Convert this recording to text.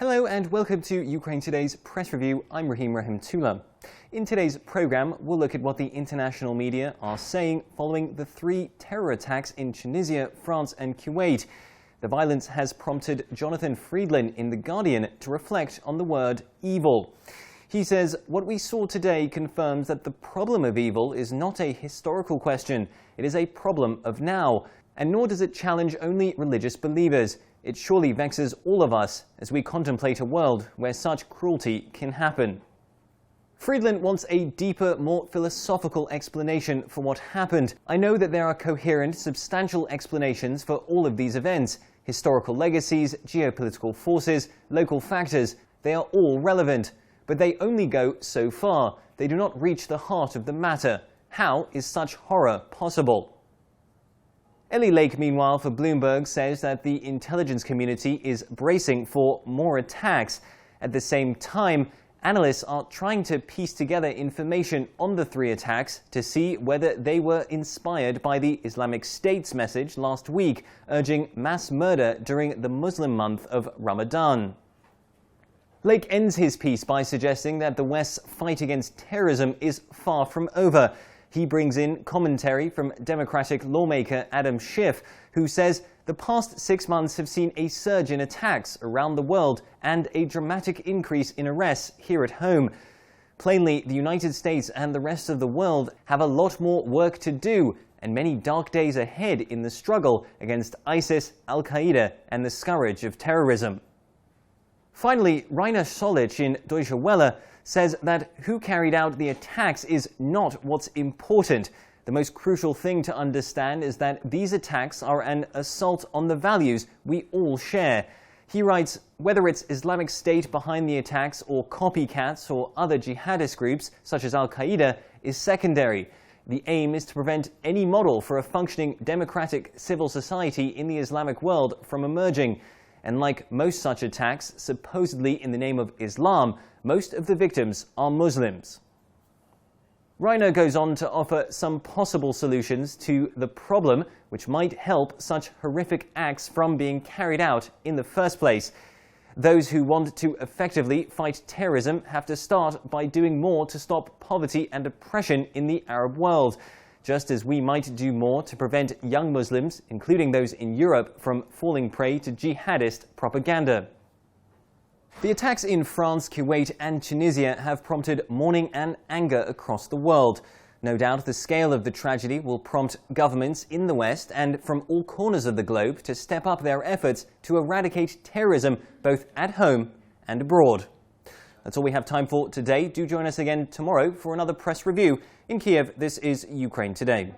Hello and welcome to Ukraine Today's Press Review. I'm Rahimtullah. In today's program, we'll look at what the international media are saying following the 3 terror attacks in Tunisia, France and Kuwait. The violence has prompted Johnathan Freedland in The Guardian to reflect on the word evil. He says, "What we saw today confirms that the problem of evil is not a historical question. It is a problem of now, and nor does it challenge only religious believers. It surely vexes all of us as we contemplate a world where such cruelty can happen." Freedland wants a deeper, more philosophical explanation for what happened. "I know that there are coherent, substantial explanations for all of these events. Historical legacies, geopolitical forces, local factors, they are all relevant. But they only go so far. They do not reach the heart of the matter. How is such horror possible?" Ellie Lake, meanwhile, for Bloomberg, says that the intelligence community is bracing for more attacks. At the same time, analysts are trying to piece together information on the 3 attacks to see whether they were inspired by the Islamic State's message last week, urging mass murder during the Muslim month of Ramadan. Lake ends his piece by suggesting that the West's fight against terrorism is far from over. He brings in commentary from Democratic lawmaker Adam Schiff, who says the past 6 months have seen a surge in attacks around the world and a dramatic increase in arrests here at home. Plainly, the United States and the rest of the world have a lot more work to do and many dark days ahead in the struggle against ISIS, Al-Qaeda and the scourge of terrorism. Finally, Rainer Solich in Deutsche Welle says that who carried out the attacks is not what's important. The most crucial thing to understand is that these attacks are an assault on the values we all share. He writes, "Whether it's Islamic State behind the attacks or copycats or other jihadist groups such as Al-Qaeda is secondary. The aim is to prevent any model for a functioning democratic civil society in the Islamic world from emerging. And like most such attacks, supposedly in the name of Islam, most of the victims are Muslims." Rainer goes on to offer some possible solutions to the problem, which might help such horrific acts from being carried out in the first place. Those who want to effectively fight terrorism have to start by doing more to stop poverty and oppression in the Arab world, just as we might do more to prevent young Muslims, including those in Europe, from falling prey to jihadist propaganda. The attacks in France, Kuwait and Tunisia have prompted mourning and anger across the world. No doubt the scale of the tragedy will prompt governments in the West and from all corners of the globe to step up their efforts to eradicate terrorism both at home and abroad. That's all we have time for today. Do join us again tomorrow for another press review. In Kiev, this is Ukraine Today.